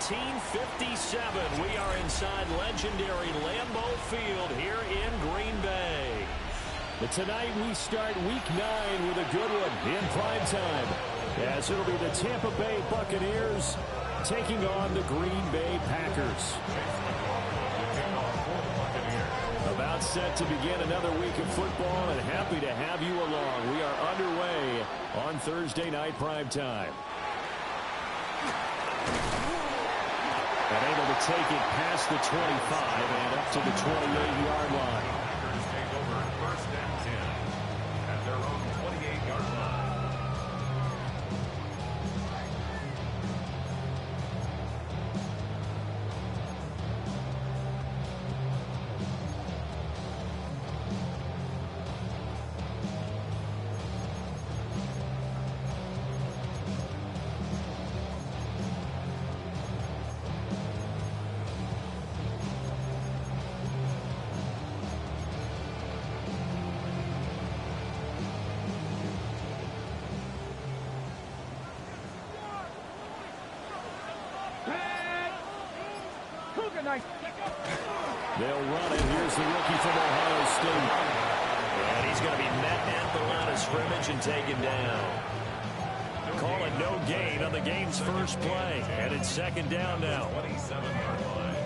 1957. We are inside legendary Lambeau Field here in Green Bay. But tonight we start Week 9 with a good one in prime time, as it'll be the Tampa Bay Buccaneers taking on the Green Bay Packers. About set to begin another week of football, and happy to have you along. We are underway on Thursday night prime time. And able to take it past the 25 and up to the 28-yard line. Take over first and 10 at their own 28-yard line. They'll run it. Here's the rookie from Ohio State. And he's going to be met at the line of scrimmage and taken down. Call it no gain on the game's first play. And it's second down now. 27-yard line.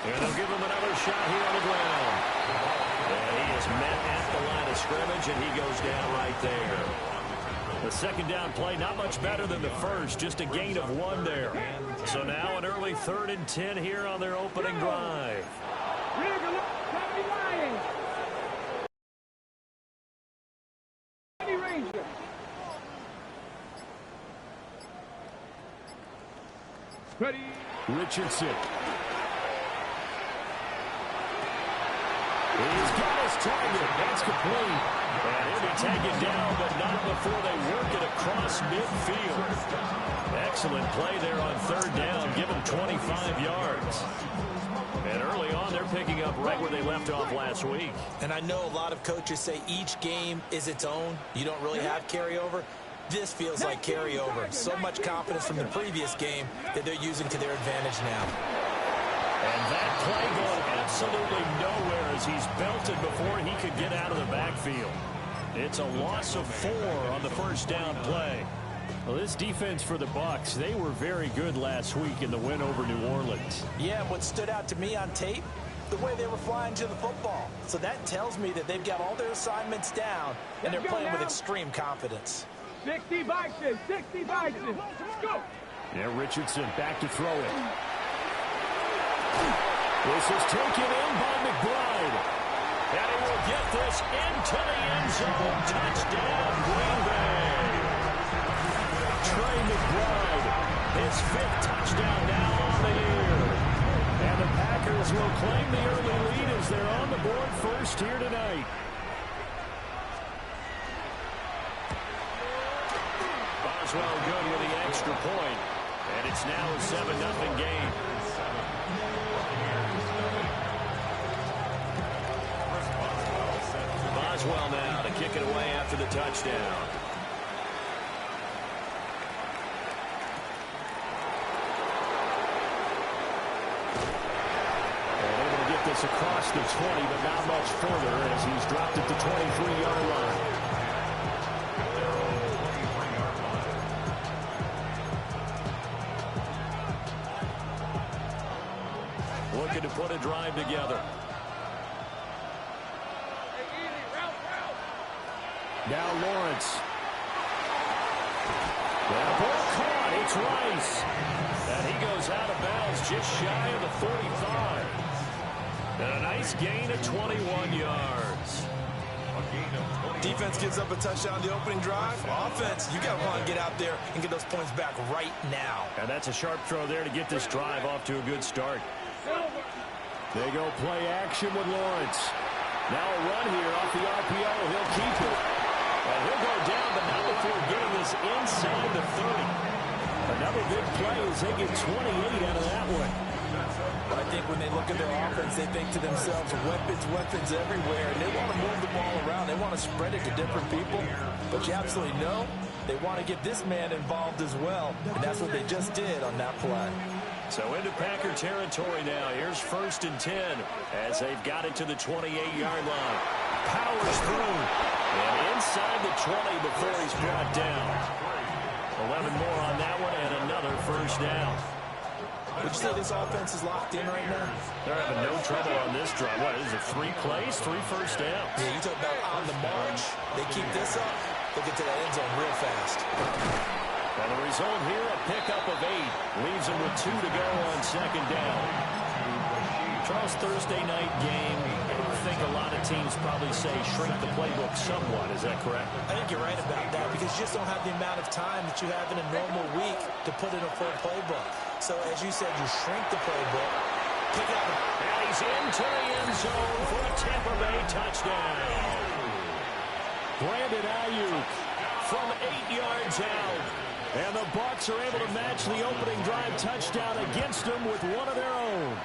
And they'll give him another shot here on the ground. And he is met at the line of scrimmage, and he goes down right there. The second down play, not much better than the first, just a gain of 1 there. So now an early 3rd and 10 here on their opening drive. Richardson. He's got his target. That's complete. And he'll be taken down, but not before they work it across midfield. Excellent play there on 3rd down. Give him 25 yards. And early on, they're picking up right where they left off last week. And I know a lot of coaches say each game is its own. You don't really have carryover. This feels like carryover. So much confidence from the previous game that they're using to their advantage now. And that play going absolutely nowhere as he's belted before he could get out of the backfield. It's a loss of 4 on the first down play. Well, this defense for the Bucs, they were very good last week in the win over New Orleans. Yeah, what stood out to me on tape, the way they were flying to the football. So that tells me that they've got all their assignments down, and they're playing with extreme confidence. 60 boxes, 60 boxes. Let's go. Yeah, Richardson back to throw it. This is taken in by McBride. And he will get this into the end zone. Touchdown, Green Bay. Trey McBride, His 5th touchdown now on the year. and the Packers will claim the early lead as they're on the board first here tonight. Boswell good with the extra point. And it's now a 7-0 game. Boswell now to kick it away after the touchdown. This across the 20, but not much further as he's dropped at the 23-yard line. Looking to put a drive together. Now Lawrence. That ball caught. It's Rice. And he goes out of bounds just shy of the 45. And a nice gain of 21 yards. Defense gives up a touchdown on the opening drive. Offense, you got to want to get out there and get those points back right now. And that's a sharp throw there to get this drive off to a good start. They go play action with Lawrence. Now a run here off the RPO. He'll keep it. And he'll go down, but not before getting this inside the 30. A Another big play as they get 28 out of that one. I think when they look at their offense, they think to themselves, weapons everywhere, and they want to move the ball around. They want to spread it to different people, but you absolutely know they want to get this man involved as well, and that's what they just did on that play. So into Packer territory now. Here's 1st and 10 as they've got it to the 28-yard line. Powers through, and inside the 20 before he's brought down. 11 more on that one, and another first down. Would you say this offense is locked in right now? They're having no trouble on this drive. What is it, 3 plays, 3 first downs? Yeah, you talk about on the march. They keep this up, they'll get to that end zone real fast. And the result here, a pickup of 8. Leaves them with 2 to go on 2nd down. Charles, Thursday night game, I think a lot of teams probably say shrink the playbook somewhat. Is that correct? I think you're right about that because you just don't have the amount of time that you have in a normal week to put in a full playbook. So, as you said, you shrink the playbook. Pick up. And he's into the end zone for a Tampa Bay touchdown. Brandon Ayuk from 8 yards out. And the Bucs are able to match the opening drive touchdown against them with one of their own.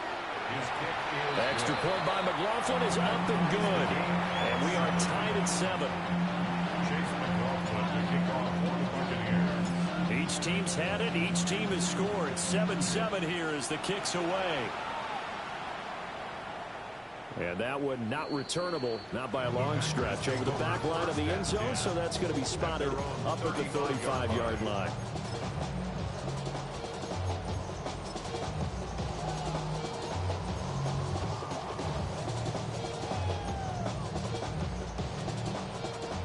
Extra point by McLaughlin is up and good. And we are tied at 7. Each team's had it. Each team has scored. 7-7 here as the kick's away. And that one not returnable, not by a long stretch, over the back line of the end zone, so that's going to be spotted up at the 35-yard line.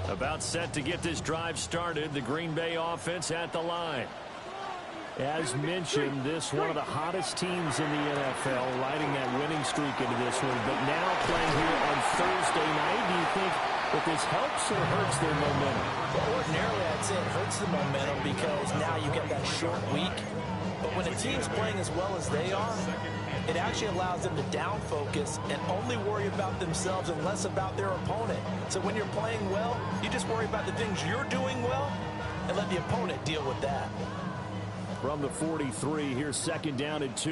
About set to get this drive started. The Green Bay offense at the line. As mentioned, this one of the hottest teams in the NFL, riding that winning streak into this one, but now playing here on Thursday night. Do you think that this helps or hurts their momentum? Well, ordinarily, I'd say it hurts the momentum because now you get that short week. But when a team's playing as well as they are, it actually allows them to down focus and only worry about themselves and less about their opponent. So when you're playing well, you just worry about the things you're doing well and let the opponent deal with that. From the 43, here's 2nd down and 2.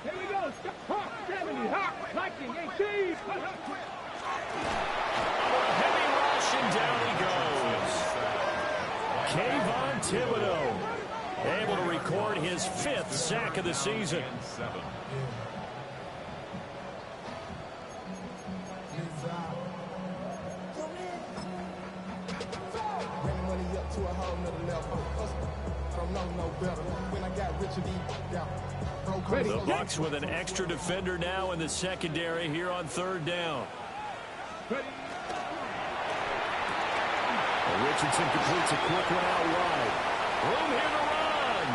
Here we go. Hawk 70. Hawk. Lightning 18. Heavy rush, and down he goes. Kayvon Thibodeau able to record his 5th sack of the season. The Bucs with an extra defender now in the secondary here on 3rd down. Richardson completes a quick one out wide. Room here to run.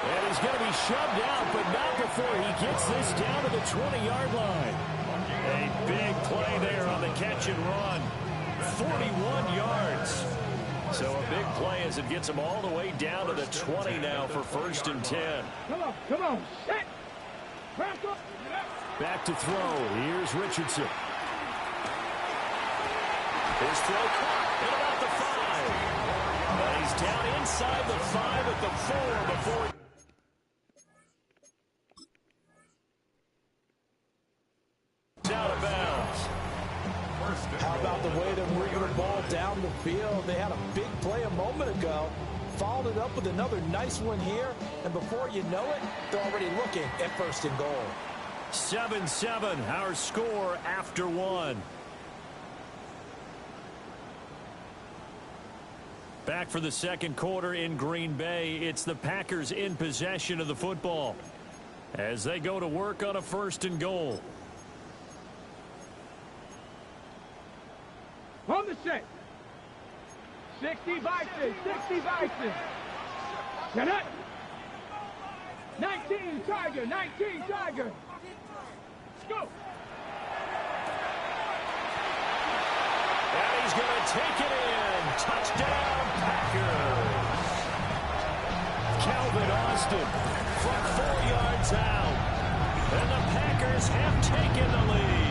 And he's going to be shoved out, but not before he gets this down to the 20-yard line. A big play there on the catch and run. 41 yards. So a big play as it gets him all the way down to the 20 now for 1st and 10. Come on. Set. Back up. Back to throw. Here's Richardson. His throw caught at about the 5. But he's down inside the 5 at the 4 before he's out of bounds. How about the way to move the ball down the field? They had a big play a moment ago. Followed it up with another nice one here. And before you know it, they're already looking at 1st and goal. 7-7, our score after 1. Back for the 2nd quarter in Green Bay. It's the Packers in possession of the football as they go to work on a 1st and goal. On the set. 60 Vikings. 60 Vikings. Get up. 19 Tiger. 19 Tiger. Let's go. And he's going to take it in. Touchdown, Packers. Calvin Austin from 4 yards out. And the Packers have taken the lead.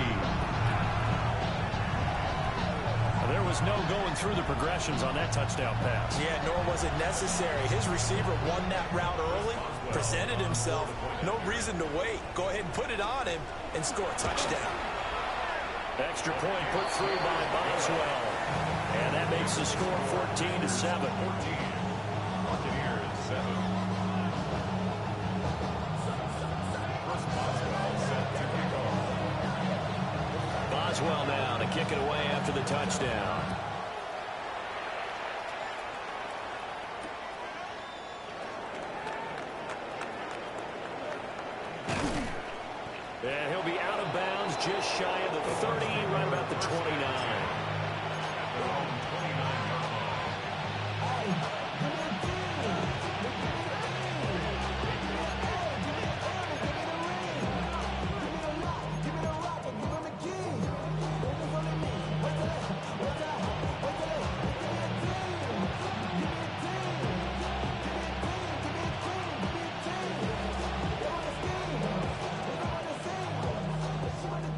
There was no going through the progressions on that touchdown pass. Yeah, nor was it necessary. His receiver won that route early, presented himself. No reason to wait. Go ahead and put it on him and score a touchdown. Extra point put through by Boswell. And that makes the score 14-7. Buccaneers 7. First Boswell set to kick off. Boswell now to kick it away after the touchdown. And he'll be out of bounds just shy of the 30, right about the 29.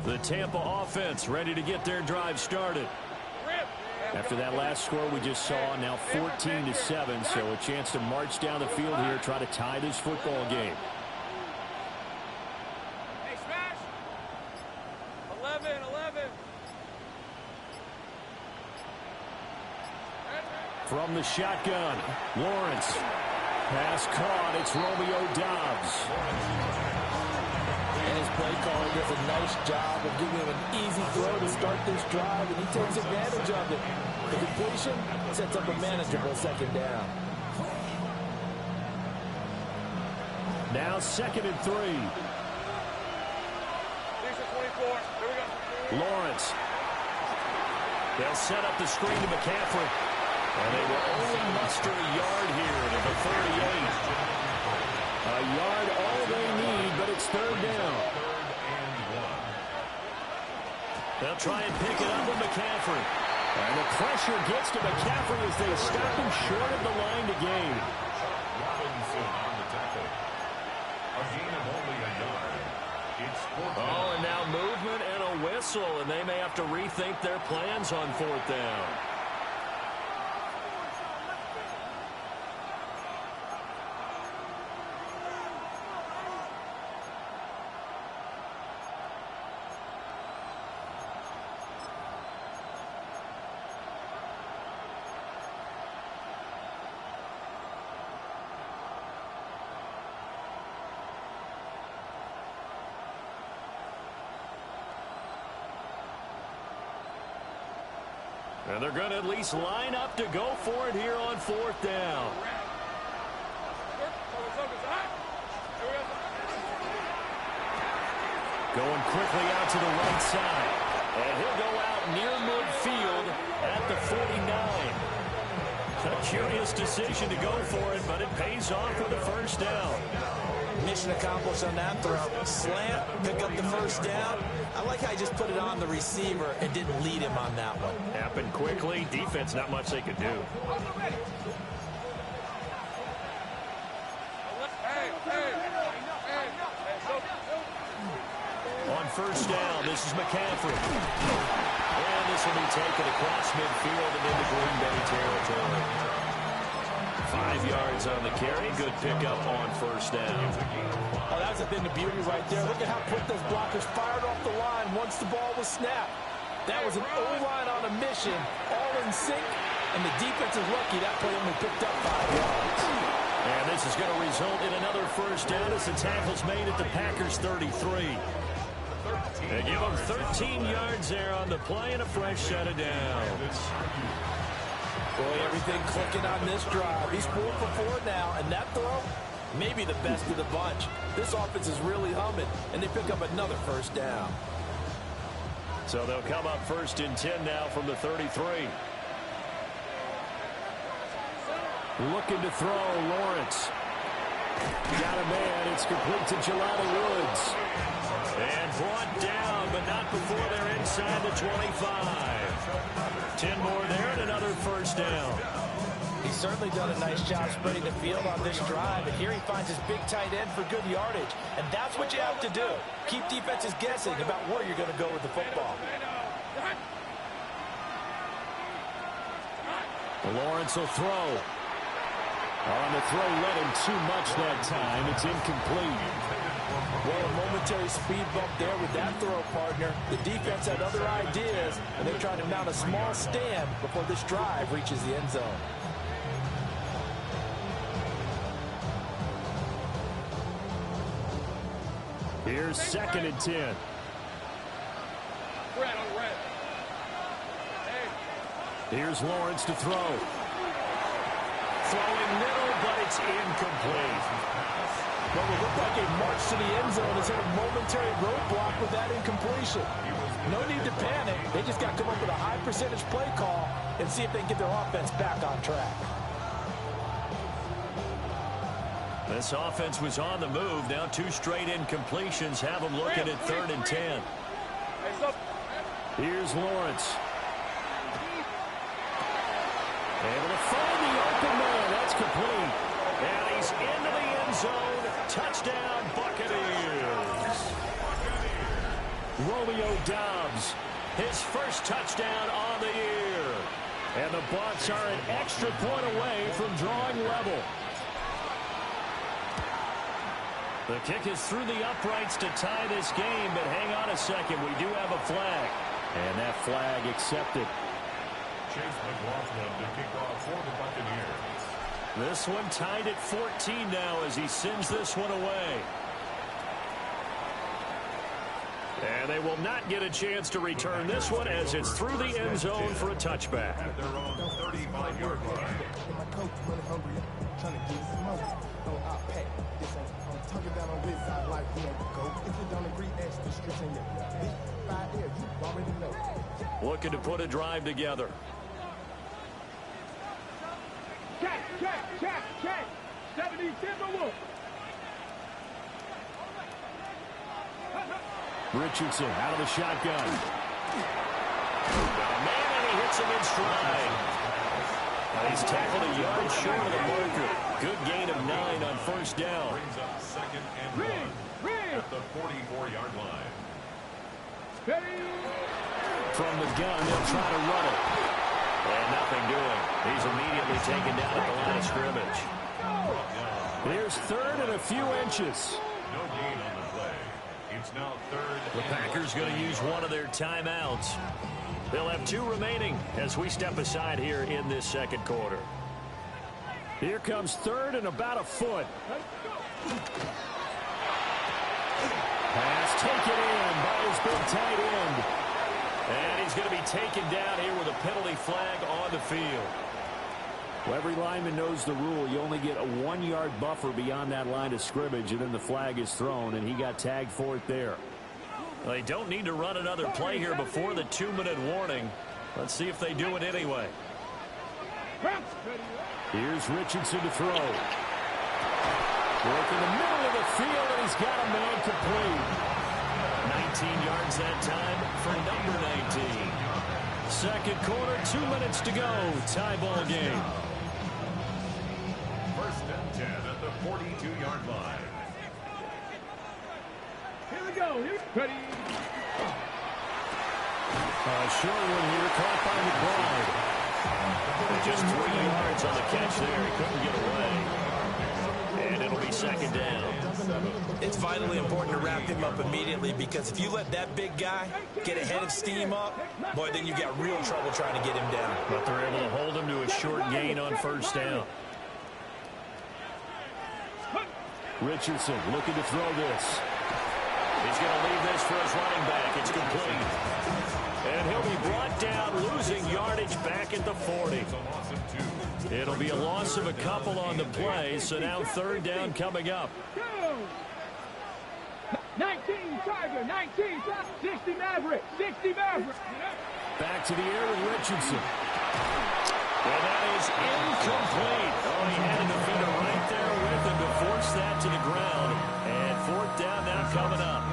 The Tampa offense ready to get their drive started. After that last score we just saw, now 14-7, so a chance to march down the field here, try to tie this football game. Hey, smash! 11. From the shotgun, Lawrence. Pass caught, it's Romeo Doubs. And his play caller does a nice job of giving him an easy throw to start this drive, and he takes advantage of it. The completion sets up a manageable second down. Now 2nd and 3. 24. Here we go. Lawrence. They'll set up the screen to McCaffrey. And they will only muster a yard here to the 38. A yard all they need, but it's 3rd down. They'll try and pick it up with McCaffrey. And the pressure gets to McCaffrey as they stop him short of the line to gain. Robinson on the tackle. A gain of only a yard. It's 4th down. Oh, and now movement and a whistle, and they may have to rethink their plans on 4th down. And they're going to at least line up to go for it here on 4th down. Going quickly out to the right side. And he'll go out near midfield at the 49. A curious decision to go for it, but it pays off with a 1st down. Mission accomplished on that throw. Slant, pick up the 1st down. I like how he just put it on the receiver and didn't lead him on that one. Happened quickly. Defense, not much they could do. On 1st down, this is McCaffrey. And this will be taken across midfield and into Green Bay territory. 5 yards on the carry. Good pickup on 1st down. Oh, that's a thing of beauty right there. Look at how quick those blockers fired off the line once the ball was snapped. That was an O-line on a mission, all in sync, and the defense is lucky that play only picked up 5 yards. And this is going to result in another 1st down as the tackle's made at the Packers' 33. They give them 13 yards there on the play and a fresh set of downs. Boy, everything clicking on this drive. He's 4 for 4 now, and that throw, maybe the best of the bunch. This offense is really humming, and they pick up another 1st down. So they'll come up 1st and 10 now from the 33. Looking to throw, Lawrence. Got a man. It's complete to Jelani Woods. And brought down, but not before they're inside the 25. 10 more there and another 1st down. He's certainly done a nice job spreading the field on this drive, and here he finds his big tight end for good yardage. And that's what you have to do. Keep defenses guessing about where you're going to go with the football. Lawrence will throw. On the throw, led him too much that time. It's incomplete. Well, a momentary speed bump there with that throw, partner. The defense had other ideas, and they're trying to mount a small stand before this drive reaches the end zone. Here's 2nd and 10. Here's Lawrence to throw. Throwing middle, but it's incomplete. Well, it looked like a march to the end zone has hit a momentary roadblock with that incompletion. No need to panic. They just got to come up with a high percentage play call and see if they can get their offense back on track. This offense was on the move. Now 2 straight incompletions have them looking at 3rd and 10. Here's Lawrence. Able to find the open man. That's complete. And he's into the end zone. Touchdown, Buccaneers. Romeo Doubs, His first touchdown on the year. and the Bucs are an extra point away from drawing level. The kick is through the uprights to tie this game, but hang on a second. We do have a flag. And that flag accepted. Chase McLaughlin to kick off for the Buccaneers. This one tied at 14 now as he sends this one away. And they will not get a chance to return this one as it's through the end zone for a touchback. At their own 35-yard line. Looking to put a drive together. Check. 70 Timberwolves. Richardson out of the shotgun. Man, and he hits him in stride. He's tackled a yard short of the marker. Good gain of 9 on first down. Brings up 2nd and 1 at the 44-yard line. From the gun, they'll try to run it. And nothing doing. He's immediately taken down at the line of scrimmage. Here's 3rd and a few inches. No gain on the play. It's now 3rd. The Packers going to use one of their timeouts. They'll have 2 remaining as we step aside here in this second quarter. Here comes 3rd and about a foot. Pass taken in by his big tight end. And he's going to be taken down here with a penalty flag on the field. Well, every lineman knows the rule. You only get a 1-yard buffer beyond that line of scrimmage, and then the flag is thrown, and he got tagged for it there. They don't need to run another play here before the 2-minute warning. Let's see if they do it anyway. Here's Richardson to throw. Work in the middle of the field, and he's got a man complete. 19 yards that time for number 19. Second quarter, 2 minutes to go. Tie ball game. 1st and 10 at the 42-yard line. Here we go. Ready. Short one here, caught by McBride. Just 3 yards on the catch there. He couldn't get away. And it'll be 2nd down. It's vitally important to wrap him up immediately, because if you let that big guy get a head of steam up, boy, then you got real trouble trying to get him down. But they're able to hold him to a short gain on first down. Richardson looking to throw this. He's going to leave this for his running back. It's complete. And he'll be brought down, losing yardage back at the 40. It's a loss of 2. It'll be a loss of a couple on the play, so now 3rd down coming up. 19 Tiger, 19 Tiger, 60 Maverick, 60 Maverick. Back to the air with Richardson. And that is incomplete. Oh, he had a defender right there with him to force that to the ground. And 4th down now coming up.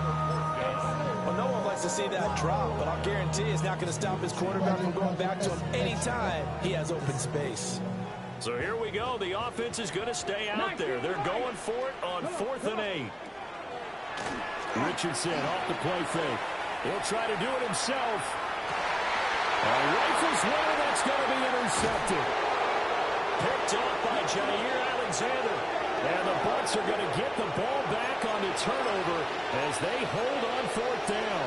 Well, no one likes to see that drop, but I'll guarantee it's not going to stop his quarterback from going back to him anytime he has open space. So here we go. The offense is going to stay out there. They're going for it on 4th and 8. Richardson off the play fake. He'll try to do it himself. Rifles one, that's going to be intercepted. picked off by Jair Alexander. And the Bucs are going to get the ball back on the turnover as they hold on fourth down.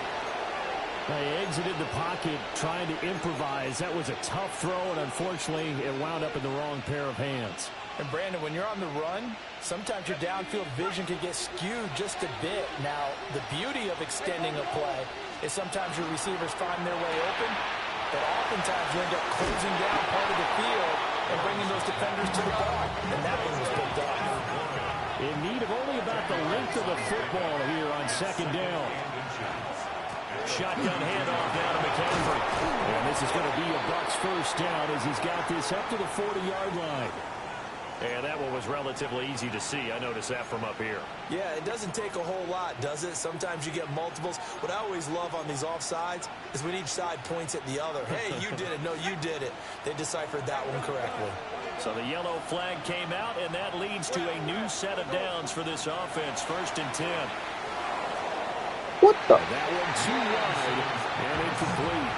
They exited the pocket trying to improvise. That was a tough throw, and unfortunately, it wound up in the wrong pair of hands. And Brandon, when you're on the run, sometimes your downfield vision can get skewed just a bit. Now, the beauty of extending a play is sometimes your receivers find their way open, but oftentimes you end up closing down part of the field and bringing those defenders to the ball. And that one was picked up. In need of only about the length of the football here on second down. Shotgun handoff down to McCaffrey. And this is going to be a Bucs first down as he's got this up to the 40-yard line. And that one was relatively easy to see. I noticed that from up here. Yeah, it doesn't take a whole lot, does it? Sometimes you get multiples. What I always love on these offsides is when each side points at the other. Hey, you did it. No, you did it. They deciphered that one correctly. So the yellow flag came out, and that leads to a new set of downs for this offense. 1st and 10. What the? That one too wide and incomplete.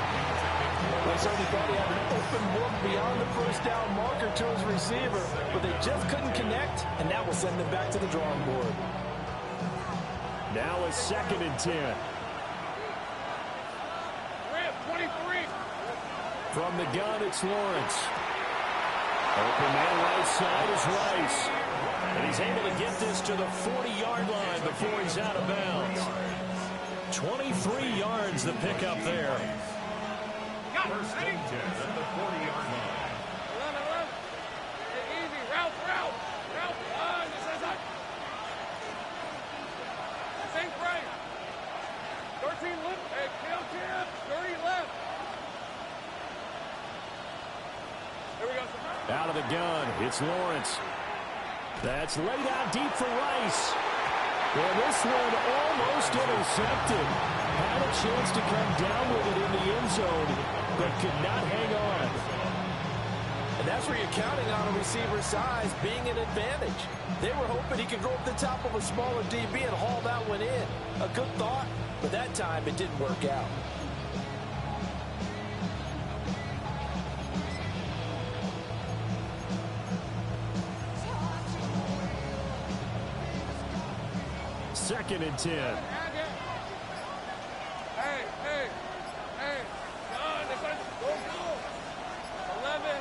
Well, certainly thought he had an open look beyond the first down marker to his receiver, but they just couldn't connect, and that will send them back to the drawing board. Now a 2nd and 10. 23. From the gun, it's Lawrence. Open man right side is Rice. And he's able to get this to the 40-yard line before he's out of bounds. 23 yards the pickup there. 1st and 10 at the 40-yard line. 11. Hey, easy. Route. This is it. This ain't right. 13 left. Hey, kill 10. 30 left. There we go. Out of the gun, it's Lawrence. That's laid out deep for Rice. And this one almost intercepted. Had a chance to come down with it in the end zone, but could not hang on. And that's where you're counting on a receiver's size being an advantage. They were hoping he could go up the top of a smaller DB and haul that one in. A good thought, but that time it didn't work out. Second and 10. Hey. John, this is go. 11.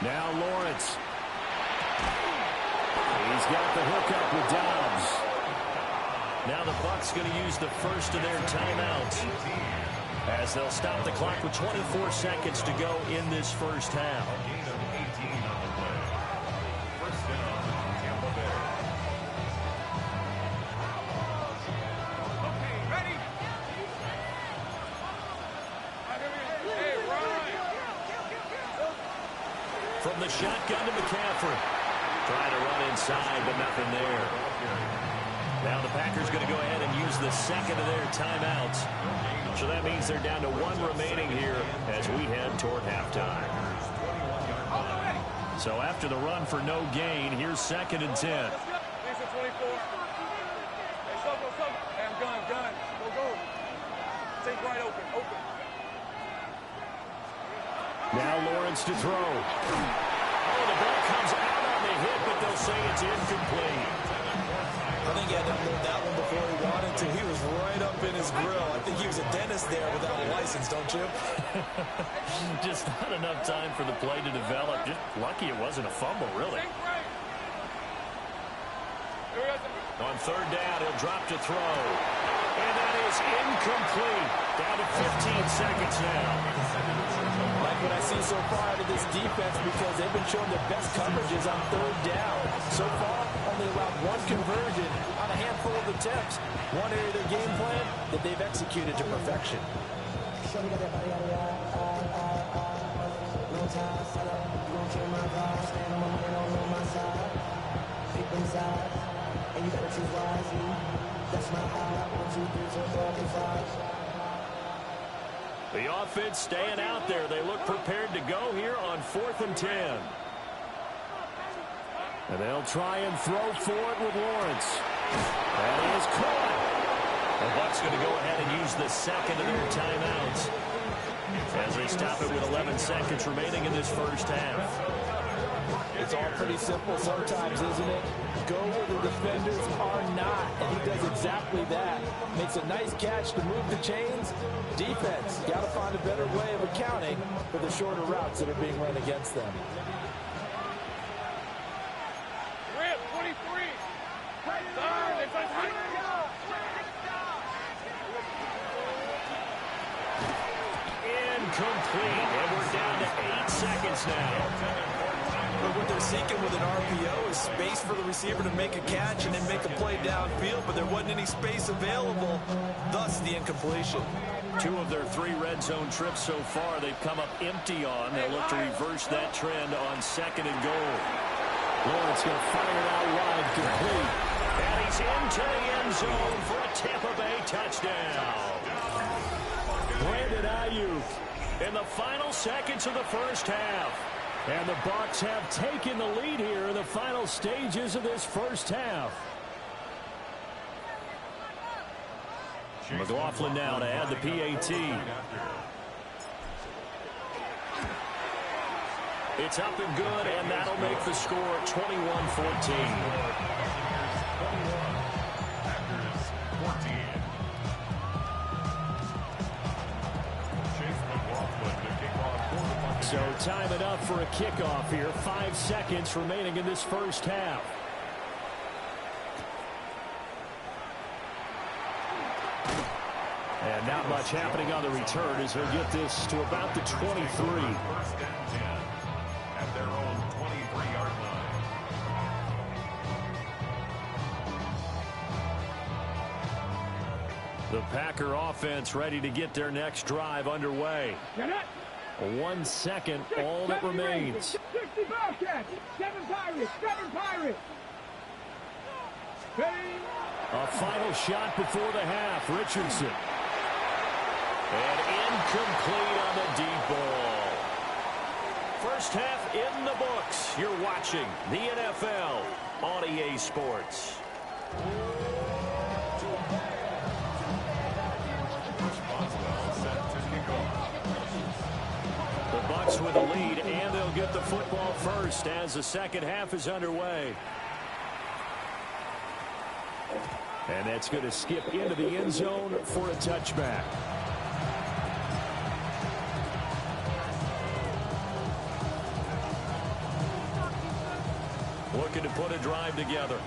Now Lawrence. He's got the hookup with Dobbs. Now the Bucs going to use the first of their timeouts as they'll stop the clock with 24 seconds to go in this first half. A gain of 18 on the play. 1st down, Tampa Bay. Okay, ready? Hey, Ryan. From the shotgun to McCaffrey. Trying to run inside, but nothing there. Now the Packers going to go ahead and use the second of their timeouts. So that means they're down to 1 remaining here as we head toward halftime. So after the run for no gain, here's 2nd and 10. Lisa 24. Hey, go. Hey, I'm gun. Go. Take right open. Now Lawrence to throw. Oh, the ball comes out on the hit, but they'll say it's incomplete. I think he had to move that one before he wanted to. He was right up in his grill. I think he was a dentist there without a license, don't you? Just not enough time for the play to develop. Just lucky it wasn't a fumble, really. On 3rd down, he'll drop to throw. And that is incomplete. Down to 15 seconds now. Like what I see so far out of this defense, because they've been showing their best coverages on 3rd down. So far, only allowed 1 conversion on a handful of attempts. One area of their game plan that they've executed to perfection. The offense staying out there. They look prepared to go here on 4th and 10. And they'll try and throw for it with Lawrence. That is caught. The Bucs going to go ahead and use the second of their timeouts. as they stop it with 11 seconds remaining in this first half. It's all pretty simple sometimes, isn't it? Go where the defenders are not, and he does exactly that. Makes a nice catch to move the chains. Defense, got to find a better way of accounting for the shorter routes that are being run against them. Rip, 23. Incomplete, and we're down to 8 seconds now. But what they're seeking with an RPO is space for the receiver to make a catch and then make a play downfield, but there wasn't any space available, thus the incompletion. 2 of their 3 red zone trips so far they've come up empty on. They'll look to reverse that trend on 2nd and goal. Lawrence going to fire it out wide, complete. And he's into the end zone for a Tampa Bay touchdown. Brandon Ayuk. In the final seconds of the first half. And the Bucs have taken the lead here in the final stages of this first half. McLaughlin now to add the PAT. It's up and good, and that'll make the score 21-14. So time enough for a kickoff here. 5 seconds remaining in this first half. And not much happening on the return as they'll get this to about the 23. First and 10 at their own 23-yard line. The Packer offense ready to get their next drive underway. 1 second, all that remains. 60 Bobcats, 7 Pirates, 7 Pirates. A final shot before the half. Richardson. And incomplete on the deep ball. First half in the books. You're watching the NFL on EA Sports. The Bucs with the lead, and they'll get the football first as the second half is underway. And that's going to skip into the end zone for a touchback. Looking to put a drive together.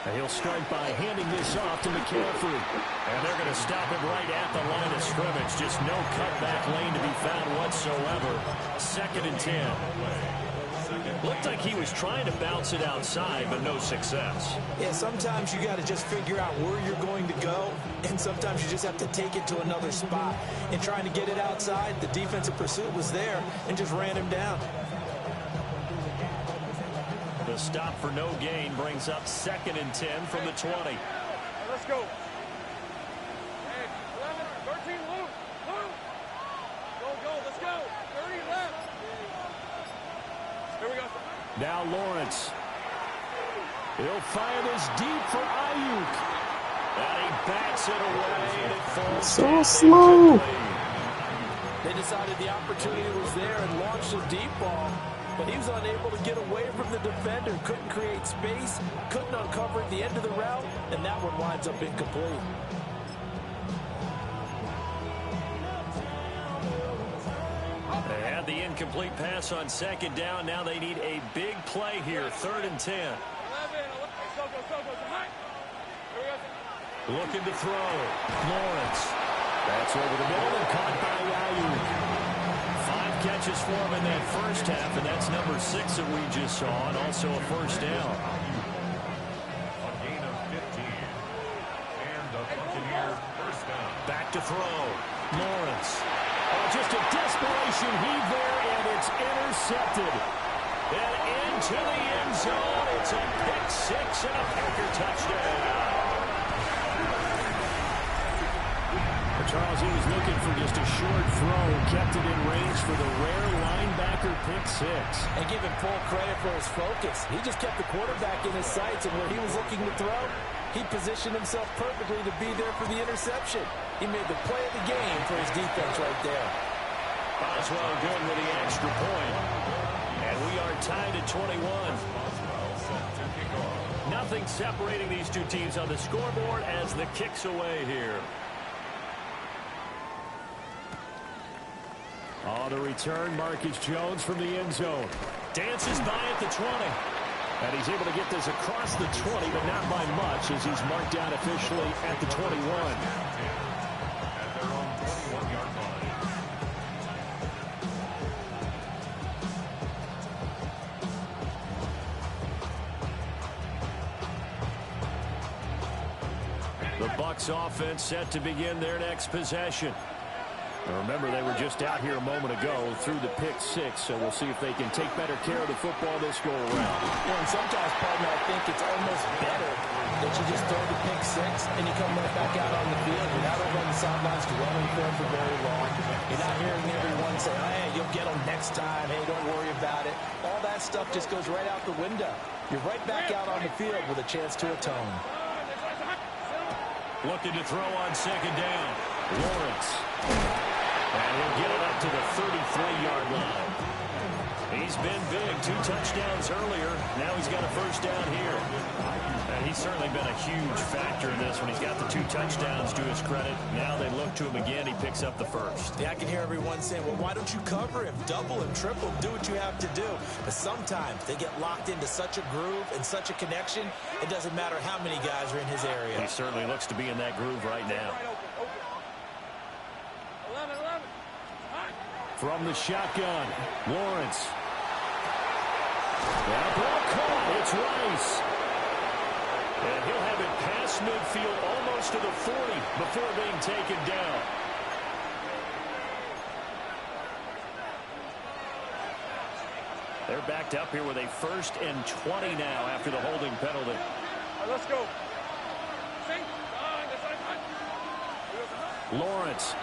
And he'll start by handing this off to McCaffrey. And they're going to stop him right at the line of scrimmage. Just no cutback lane to be found whatsoever. 2nd and 10. Looked like he was trying to bounce it outside, but no success. Yeah, sometimes you got to just figure out where you're going to go, and sometimes you just have to take it to another spot. In trying to get it outside, the defensive pursuit was there and just ran him down. The stop for no gain brings up 2nd and 10 from the 20. Let's go. 11, 13, Luke. Go, let's go. 30 left. Here we go. Now Lawrence. He'll fire this deep for Ayuk. And he bats it away. And it falls so slow. They decided the opportunity was there and launched a deep ball. But he was unable to get away from the defender. Couldn't create space. Couldn't uncover at the end of the route. And that one winds up incomplete. They had the incomplete pass on 2nd down. Now they need a big play here. 3rd and 10. 11. Looking to throw. Lawrence. That's over the middle and caught by Ayuk. 5 catches for him in that first half, and that's number 6 that we just saw, and also a first down. A gain of 15. And the Buccaneers first down. Back to throw. Lawrence. Oh, just a desperation heave there, and it's intercepted. And into the end zone. It's a pick 6 and a Packer touchdown. Charles, he was looking for just a short throw, kept it in range for the rare linebacker pick 6. And give him full credit for his focus. He just kept the quarterback in his sights, and where he was looking to throw, He positioned himself perfectly to be there for the interception. He made the play of the game for his defense right there. Boswell good with the extra point. And we are tied at 21. Nothing separating these two teams on the scoreboard as the kick's away here. On the return, Marcus Jones from the end zone. Dances by at the 20. And he's able to get this across the 20, but not by much as he's marked down officially at the 21. At their own 21-yard line. The Bucs offense set to begin their next possession. Now remember, they were just out here a moment ago through the pick six, so we'll see if they can take better care of the football this go around. Well, and sometimes, partner, I think it's almost better that you just throw the pick six and you come right back out on the field. You're not over on the sidelines dwelling for him for very long. You're not hearing everyone say, hey, you'll get them next time. Hey, don't worry about it. All that stuff just goes right out the window. You're right back out on the field with a chance to atone. Looking to throw on second down. Lawrence. And he'll get it up to the 33-yard line. He's been big. 2 touchdowns earlier. Now he's got a first down here. And he's certainly been a huge factor in this when he's got the 2 touchdowns to his credit. Now they look to him again. He picks up the first. Yeah, I can hear everyone saying, well, why don't you cover him? Double him, triple him, do what you have to do. But sometimes they get locked into such a groove and such a connection, it doesn't matter how many guys are in his area. He certainly looks to be in that groove right now. From the shotgun, Lawrence. That ball caught. It's Rice. And he'll have it past midfield almost to the 40 before being taken down. They're backed up here with a 1st and 20 now after the holding penalty. Let's go. Lawrence.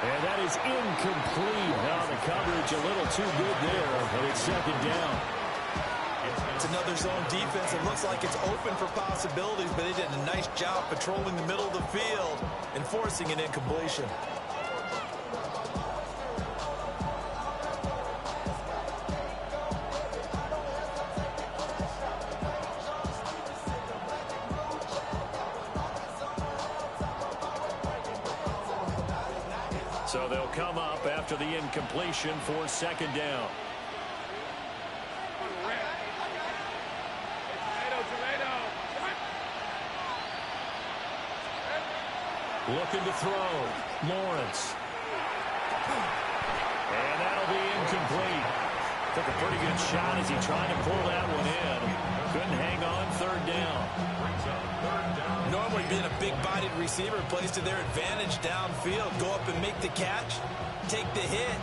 And that is incomplete. Now the coverage a little too good there, and it's second down. It's another zone defense. It looks like it's open for possibilities, but they did a nice job patrolling the middle of the field and forcing an incompletion. So they'll come up after the incompletion for second down. Looking to throw. Lawrence. And that'll be incomplete. Took a pretty good shot as he tried to pull that one in. Couldn't hang on. Third down. Normally being a big-bodied receiver plays to their advantage downfield. Go up and make the catch, take the hit,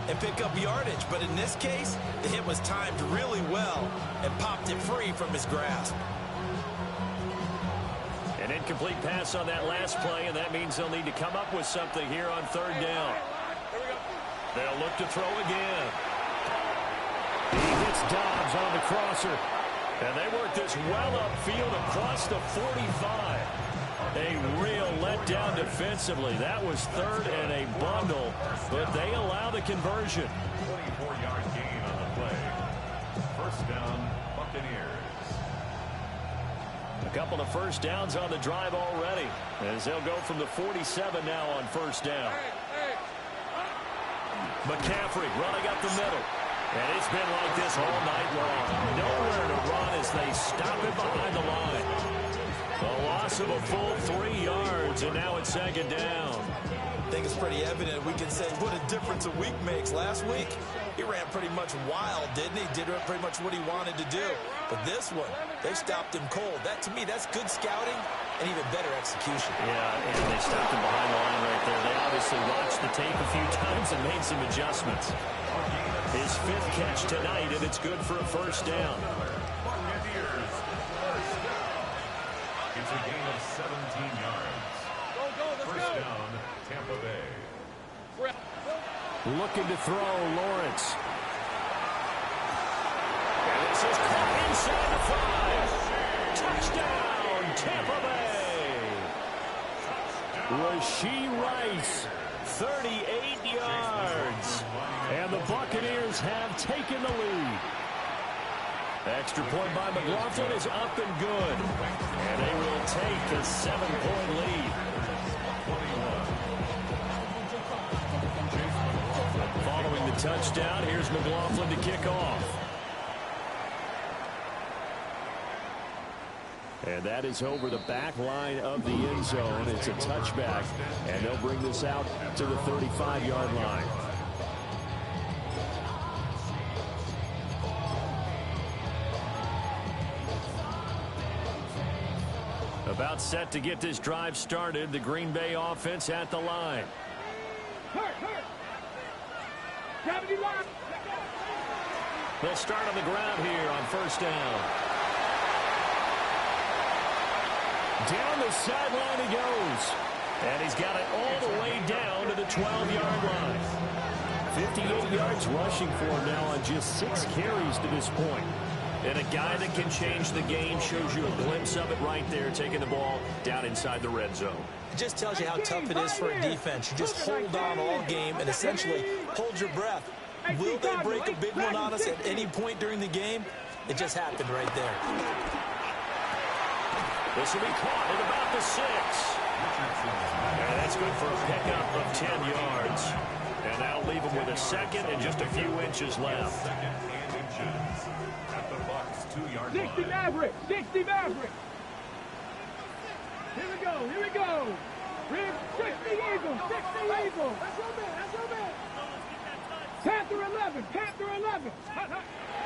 and pick up yardage. But in this case, the hit was timed really well and popped it free from his grasp. An incomplete pass on that last play, and that means they'll need to come up with something here on third down. They'll look to throw again. He hits Dobbs on the crosser. And they work this well upfield across the 45. A real letdown defensively. That was third and a bundle, but they allow the conversion. 24-yard gain on the play. First down, Buccaneers. A couple of first downs on the drive already, as they'll go from the 47 now on first down. McCaffrey running up the middle. And it's been like this all night long. Nowhere to run as they stop it behind the line. A loss of a full 3 yards, and now it's second down. I think it's pretty evident. We can say what a difference a week makes. Last week, he ran pretty much wild, didn't he? Did pretty much what he wanted to do. But this one, they stopped him cold. That, to me, that's good scouting and even better execution. Yeah, and they stopped him behind the line right there. They obviously watched the tape a few times and made some adjustments. His 5th catch tonight, and it's good for a first down. Buccaneers first down. It's a gain of 17 yards. First down, Tampa Bay. Looking to throw, Lawrence. And this is caught inside the 5. Touchdown, Tampa Bay. Rashee Rice, 38 yards. And the Buccaneers have taken the lead. Extra point by McLaughlin is up and good. And they will take a 7-point lead. Following the touchdown, here's McLaughlin to kick off. And that is over the back line of the end zone. It's a touchback, and they'll bring this out to the 35-yard line. About set to get this drive started. The Green Bay offense at the line. They'll start on the ground here on first down. Down the sideline he goes. And he's got it all the way down to the 12-yard line. 58 yards rushing for him now on just 6 carries to this point. And a guy that can change the game, shows you a glimpse of it right there, taking the ball down inside the red zone. It just tells you how tough it is for a defense. You just hold on all game and essentially hold your breath. Will they break a big one on us at any point during the game? It just happened right there. This will be caught at about the 6. And that's good for a pickup of 10 yards. And that'll leave him with a second and just a few inches left. At the Bucs 2-yard line. 60 Maverick! 60 Maverick! Here we go! Here we go! 60 Eagles! 60 Eagles! That's your man! That's your man! Panther 11! Panther 11!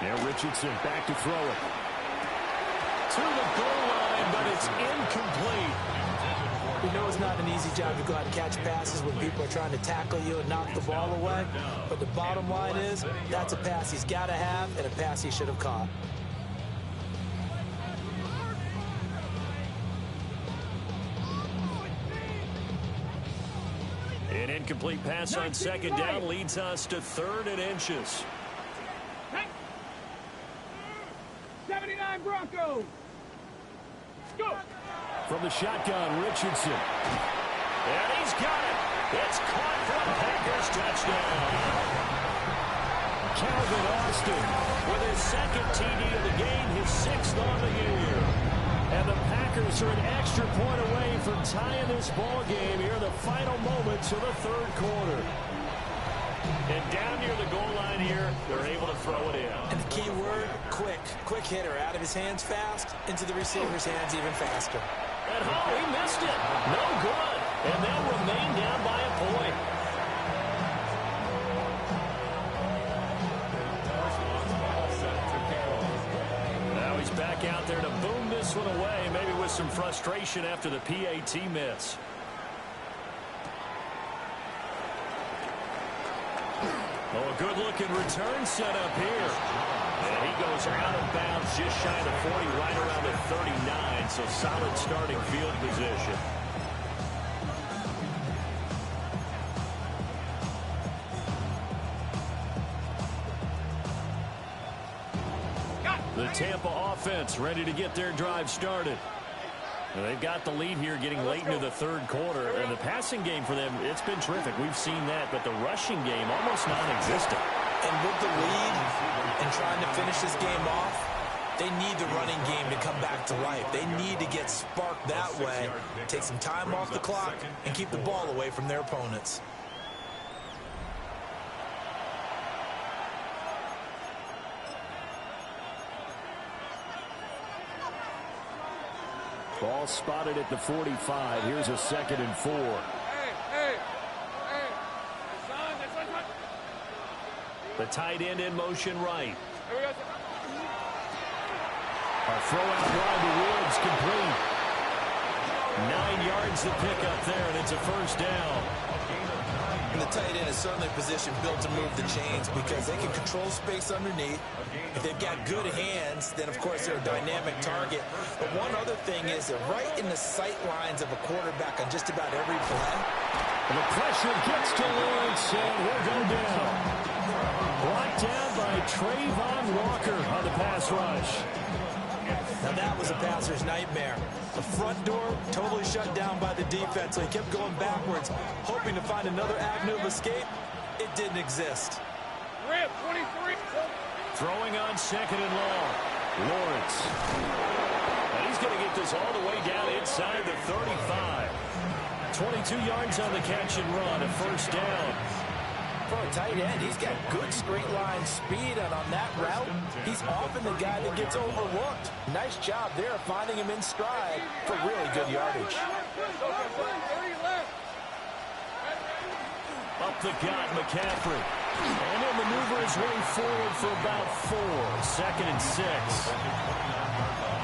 Now Richardson back to throw it. To the goal line, but it's incomplete. We know it's not an easy job to go out and catch passes when people are trying to tackle you and knock the ball away. But the bottom line is, that's a pass he's got to have and a pass he should have caught. An incomplete pass on second down leads us to 3rd and inches. 79 Broncos! Go! From the shotgun, Richardson. And he's got it. It's caught for the Packers touchdown. Calvin Austin With his 2nd TD of the game, his 6th on the year. And the Packers are an extra point away from tying this ball game here in the final moments of the 3rd quarter. And down near the goal line here, they're able to throw it in. And the key word, quick. Quick hitter. Out of his hands fast, into the receiver's hands even faster. And he missed it. No good. And they'll remain down by a point. Now he's back out there to boom this one away, maybe with some frustration after the PAT miss. Oh, a good-looking return set up here. And he goes out of bounds just shy of the 40, right around the 39, so solid starting field position. The Tampa offense ready to get their drive started. And they've got the lead here getting late into the 3rd quarter. And the passing game for them, it's been terrific. We've seen that. But the rushing game, almost non-existent. And with the lead and trying to finish this game off, they need the running game to come back to life. They need to get sparked that way, take some time off the clock, and keep the ball away from their opponents. Ball spotted at the 45. Here's a 2nd and 4. Hey. The tight end in motion right. A throw out wide to Woods, complete. 9 yards to pick up there, and it's a first down. And the tight end is certainly a position built to move the chains because they can control space underneath. If they've got good hands, then, of course, they're a dynamic target. But one other thing is they're right in the sight lines of a quarterback on just about every play. And the pressure gets to Lawrence, and he'll go down. Brought down by Trayvon Walker on the pass rush. Now that was a passer's nightmare. The front door totally shut down by the defense, so he kept going backwards, hoping to find another avenue of escape. It didn't exist. Rip, 23. Throwing on second and long. Lawrence. And he's going to get this all the way down inside the 35. 22 yards on the catch and run, a first down. For a tight end, he's got good straight line speed, and on that route, he's often the guy that gets overlooked. Nice job there finding him in stride for really good yardage. Up the gut, McCaffrey. And he'll maneuver his way forward for about 4. Second and 6. All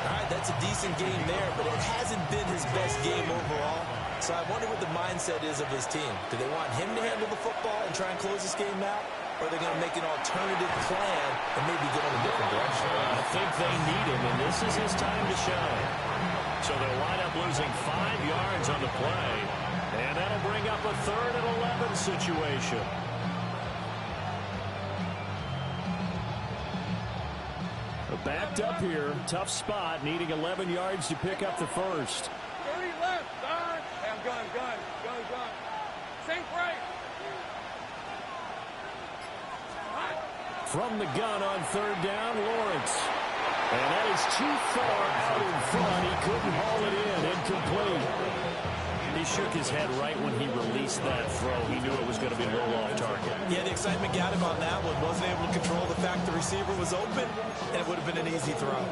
right, that's a decent game there, but it hasn't been his best game overall. So I wonder what the mindset is of his team. Do they want him to handle the football and try and close this game out? Or are they going to make an alternative plan and maybe go in a different direction? I think they need him, and this is his time to shine. So they'll wind up losing 5 yards on the play. And that'll bring up a 3rd and 11 situation. Backed up here. Tough spot. Needing 11 yards to pick up the first. 30 left. Done. Hey, I'm gun. Sink right. From the gun on 3rd down, Lawrence. And that is too far out in front. He couldn't haul it in. Incomplete. He shook his head right when he released that throw. He knew it was going to be a little off target. Yeah, the excitement got him on that one. Wasn't able to control the fact the receiver was open, and it would have been an easy throw.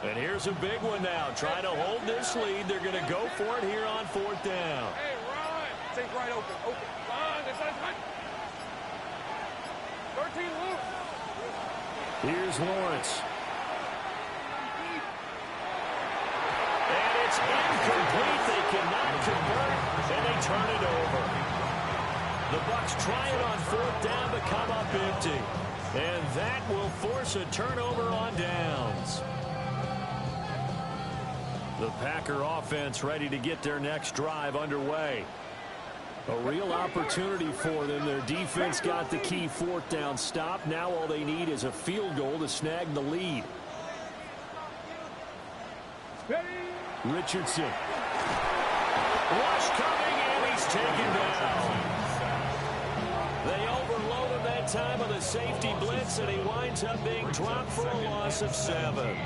And here's a big one now. Trying to hold this lead. They're going to go for it here on 4th down. Hey, run. Sink right open. Run. This side's hot. 13 loose. Here's Lawrence. And it's incomplete. They cannot convert, and they turn it over. The Bucs try it on 4th down, but come up empty. And that will force a turnover on downs. The Packer offense ready to get their next drive underway. A real opportunity for them. Their defense got the key 4th down stop. Now all they need is a field goal to snag the lead. Richardson. Rush coming, and he's taken down. They overload him that time with a safety blitz, and he winds up being dropped for a loss of 7.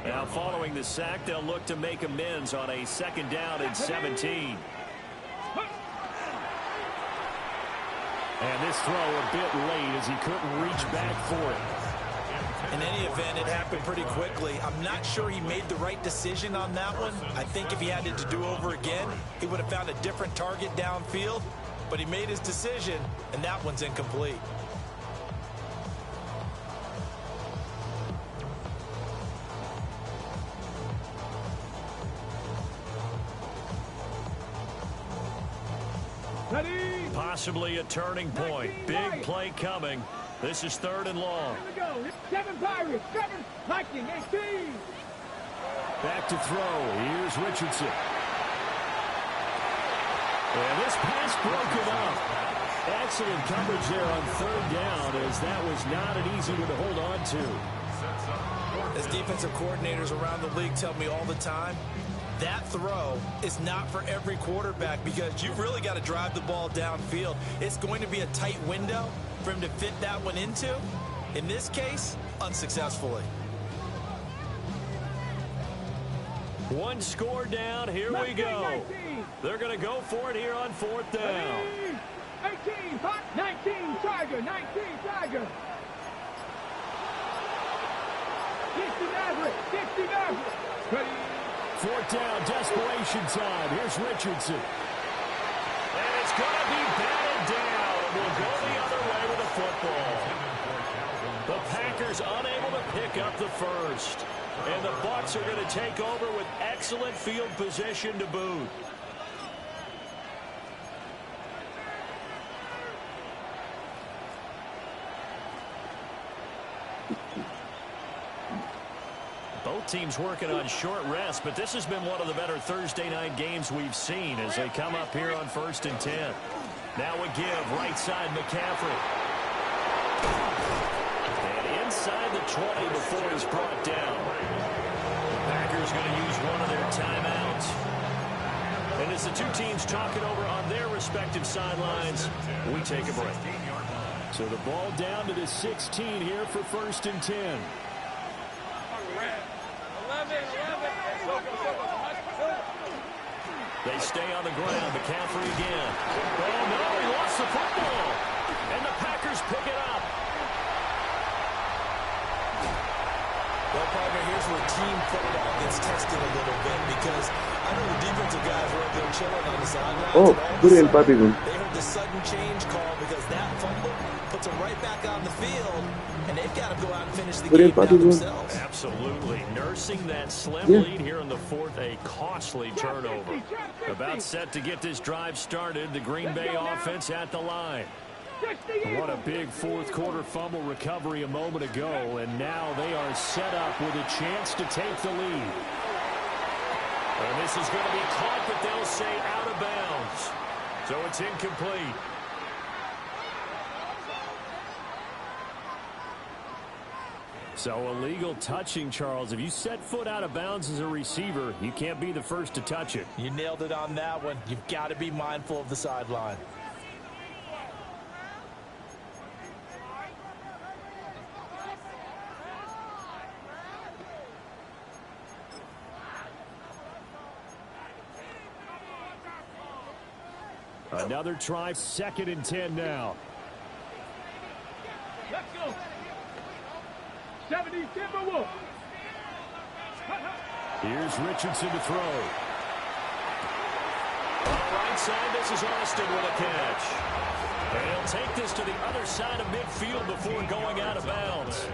Now following the sack, they'll look to make amends on a 2nd down and 17. And this throw a bit late as he couldn't reach back for it. In any event, it happened pretty quickly. I'm not sure he made the right decision on that one. I think if he had it to do over again, he would have found a different target downfield. But he made his decision, and that one's incomplete. Possibly a turning point. Big play coming. This is 3rd and long. Here we go. 7 Pirates. 7 Viking. 18. Back to throw. Here's Richardson. And this pass broken up. Excellent coverage there on 3rd down, as that was not an easy one to hold on to. As defensive coordinators around the league tell me all the time, that throw is not for every quarterback because you've really got to drive the ball downfield. It's going to be a tight window for him to fit that one into. In this case, unsuccessfully. One score down. Here we go. They're going to go for it here on 4th down. 18, 19, Tiger, 19, Tiger. 60 Maverick, 60 Maverick. Ready. 4th down, desperation time. Here's Richardson. And it's going to be batted down. We'll go the other way with the football. The Packers unable to pick up the first. And the Bucs are going to take over with excellent field position to boot. Both teams working on short rest, but this has been one of the better Thursday night games we've seen as they come up here on 1st and 10. Now a give, right side McCaffrey. And inside the 20 before he's brought down. The Packers going to use one of their timeouts. And as the two teams talk it over on their respective sidelines, we take a break. So the ball down to the 16 here for 1st and 10. They stay on the ground. McCaffrey again. Oh, no, he lost the football. And the Packers pick it up. Well, partner, here's where team football gets tested a little bit because I know the defensive guys were up there chilling on the sidelines. Oh, good empathy. They heard the sudden change call because that fumble puts them right back on the field, and they've got to go out and finish the game now themselves. Absolutely. Nursing that slim lead here in the fourth, a costly turnover. About set to get this drive started, the Green Bay offense at the line. What a big fourth quarter fumble recovery a moment ago, and now they are set up with a chance to take the lead. And this is going to be caught, but they'll say out of bounds. So it's incomplete. So illegal touching, Charles. If you set foot out of bounds as a receiver, you can't be the first to touch it. You nailed it on that one. You've got to be mindful of the sideline. Another try, 2nd and 10 now. Let's go. 70 Timberwolves. Here's Richardson to throw. On the right side, this is Austin with a catch. And he'll take this to the other side of midfield before going out of bounds.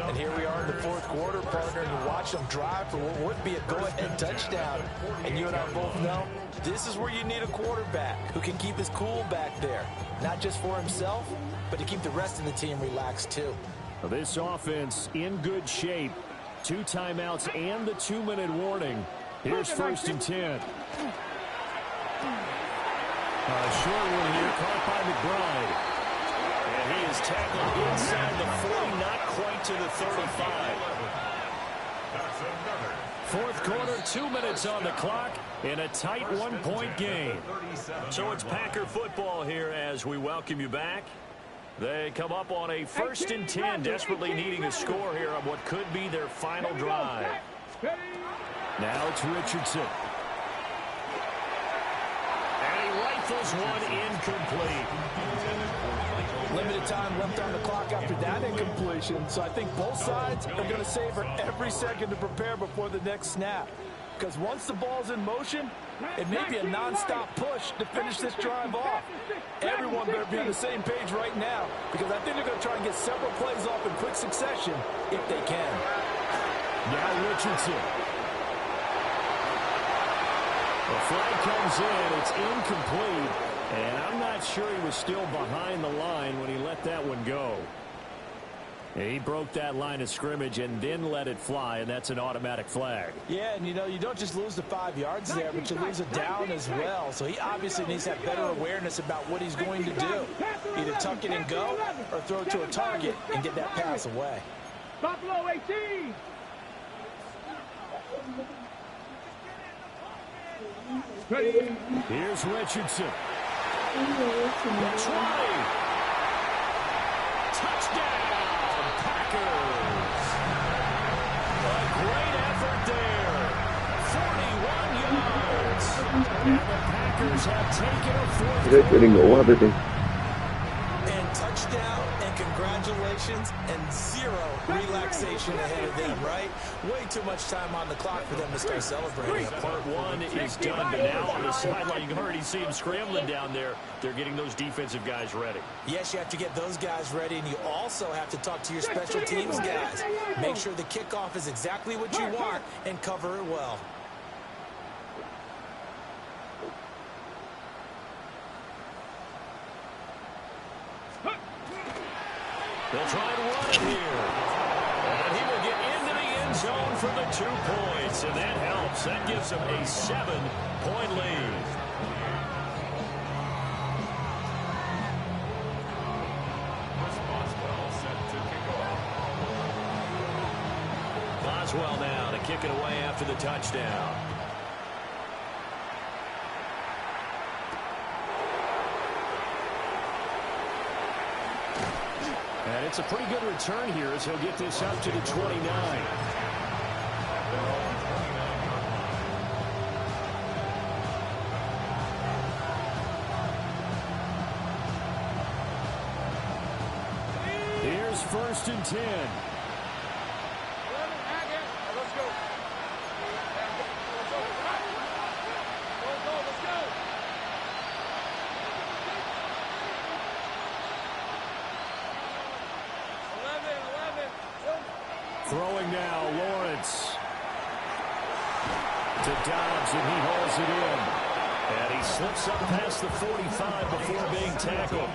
And here we are in the fourth quarter, partner, and you watch them drive for what would be a go-ahead touchdown. And you and I both know this is where you need a quarterback who can keep his cool back there. Not just for himself, but to keep the rest of the team relaxed too. This offense in good shape. 2 timeouts and the 2-minute warning. Here's 1st and 10. A short one here, caught by McBride. And he is tackled inside the 40, not quite to the 35. Fourth quarter, 2 minutes on the clock in a tight 1-point game. So it's Packer football here as we welcome you back. They come up on a 1st and 10, desperately needing a score here on what could be their final drive. Now it's Richardson. And he rifles one incomplete. Limited time left on the clock after that incompletion, so I think both sides are going to savor every second to prepare before the next snap. Because once the ball's in motion, it may be a non-stop push to finish this drive off. Everyone better be on the same page right now, because I think they're going to try and get several plays off in quick succession if they can. Now Richardson. The flag comes in. It's incomplete. And I'm not sure he was still behind the line when he let that one go. He broke that line of scrimmage and then let it fly, and that's an automatic flag. Yeah, and you know, you don't just lose the 5 yards there, but you lose it down as well. So he obviously needs to have better awareness about what he's going to do. Either tuck it and go or throw it to a target and get that pass away. Buffalo 18. Here's Richardson. That's right. Touchdown, Packers. A great effort there. 41 yards. And the Packers have taken a fourth quarter. And touchdown and congratulations and zero relaxation ahead of them, right? Way too much time on the clock for them to start celebrating. Part one is done, but now on the sideline, you can already see them scrambling down there. They're getting those defensive guys ready. Yes, you have to get those guys ready, and you also have to talk to your special teams guys. Make sure the kickoff is exactly what you want and cover it well. They'll try and run it here. And he will get into the end end zone for the 2 points, and that helps. That gives them a 7-point lead. Boswell now to kick it away after the touchdown. And it's a pretty good return here as he'll get this up to the 29. Here's 1st and 10. Throwing now, Lawrence. To Dobbs, and he hauls it in. And he slips up past the 45 before being tackled.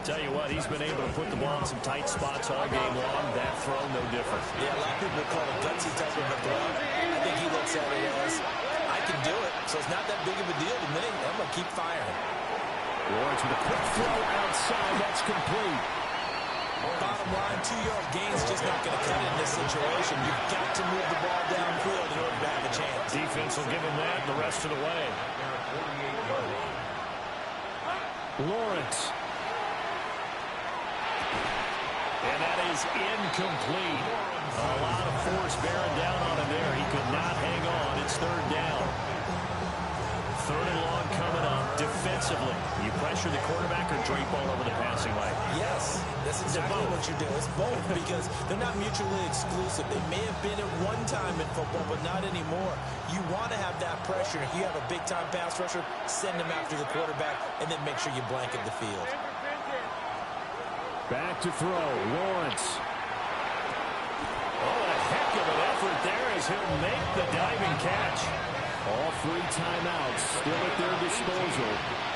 Tell you what, he's been able to put the ball in some tight spots all game long. That throw, no different. Yeah, a lot of people call it gutsy type of a throw. I think he looks at it as, I can do it, so it's not that big of a deal to me. I'm going to keep firing. Lawrence with a quick throw outside. That's complete. Bottom line, 2-yard gain's just not going to cut it in this situation. You've got to move the ball downfield in order to have a chance. Defense will give him that the rest of the way. Lawrence. And that is incomplete. A lot of force bearing down on him there. He could not hang on. It's 3rd down. 3rd and long coming up. Defensively, you pressure the quarterback or drape all over the passing lane? Yes, that's exactly what you do. It's both because they're not mutually exclusive. They may have been at one time in football, but not anymore. You want to have that pressure. If you have a big-time pass rusher, send him after the quarterback, and then make sure you blanket the field. Back to throw. Lawrence. Oh, a heck of an effort there as he'll make the diving catch. All 3 timeouts still at their disposal.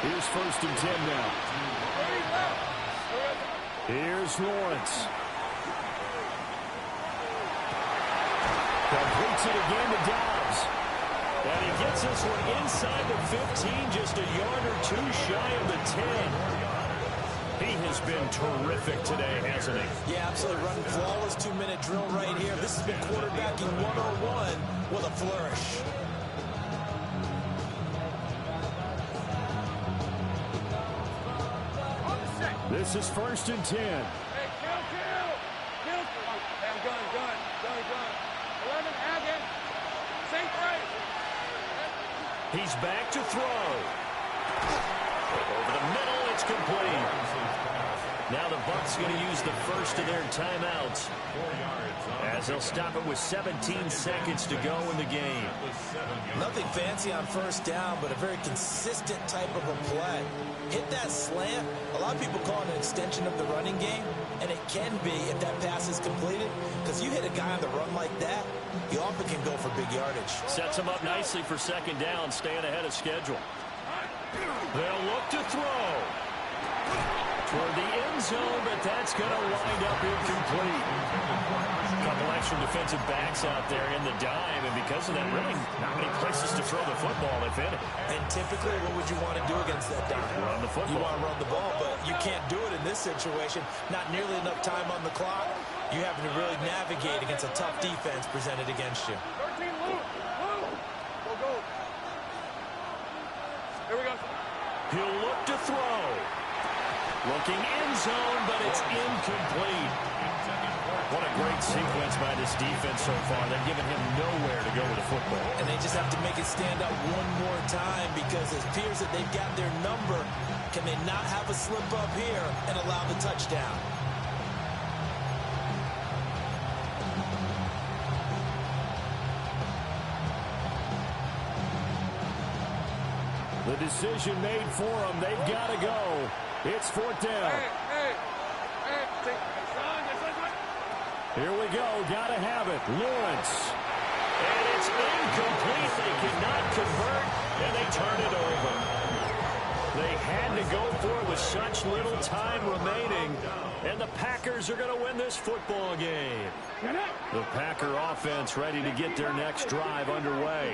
Here's 1st and 10 now. Here's Lawrence. Completes it again to Dobbs. And he gets this one inside the 15, just a yard or 2 shy of the 10. He has been terrific today, hasn't he? Yeah, absolutely. Running flawless 2-minute drill right here. This has been quarterbacking 101 with a flourish. This is 1st and 10. Hey, kill. Hey, I'm gun. 11, again. Safe right. He's back to throw. Over the middle, it's complete. Now the Bucs going to use the first of their timeouts as they'll stop it with 17 seconds to go in the game. Nothing fancy on 1st down, but a very consistent type of a play. Hit that slant. A lot of people call it an extension of the running game, and it can be if that pass is completed, because you hit a guy on the run like that, you often can go for big yardage. Sets him up nicely for 2nd down, staying ahead of schedule. They'll look to throw toward the end zone, but that's going to wind up incomplete. A couple extra defensive backs out there in the dime, and because of that, really not many places to throw the football, if any. And typically, what would you want to do against that dime? Run the football. You want to run the ball, but you can't do it in this situation. Not nearly enough time on the clock. You have to really navigate against a tough defense presented against you. 13, Luke. Go. Here we go. He'll look to throw. Looking end zone, but it's incomplete. What a great sequence by this defense so far. They've given him nowhere to go with the football. And they just have to make it stand up one more time because it appears that they've got their number. Can they not have a slip up here and allow the touchdown? The decision made for them. They've got to go. It's 4th down. Hey. Here we go. Got to have it. Lawrence. And it's incomplete. They cannot convert, and they turn it over. They had to go for it with such little time remaining, and the Packers are going to win this football game. Get up. The Packer offense ready to get their next drive underway.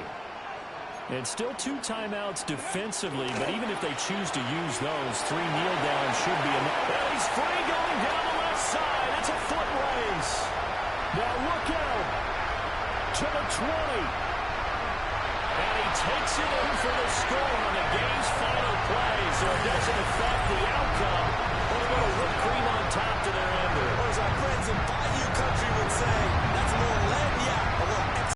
And still 2 timeouts defensively, but even if they choose to use those, 3 kneel downs should be enough. And he's free going down the left side. It's a foot race. Now look out to the 20. And he takes it in for the score on the game's final play, so it doesn't affect the outcome. But a little whipped cream on top to their ender. Or as our friends in Bayou Country would say,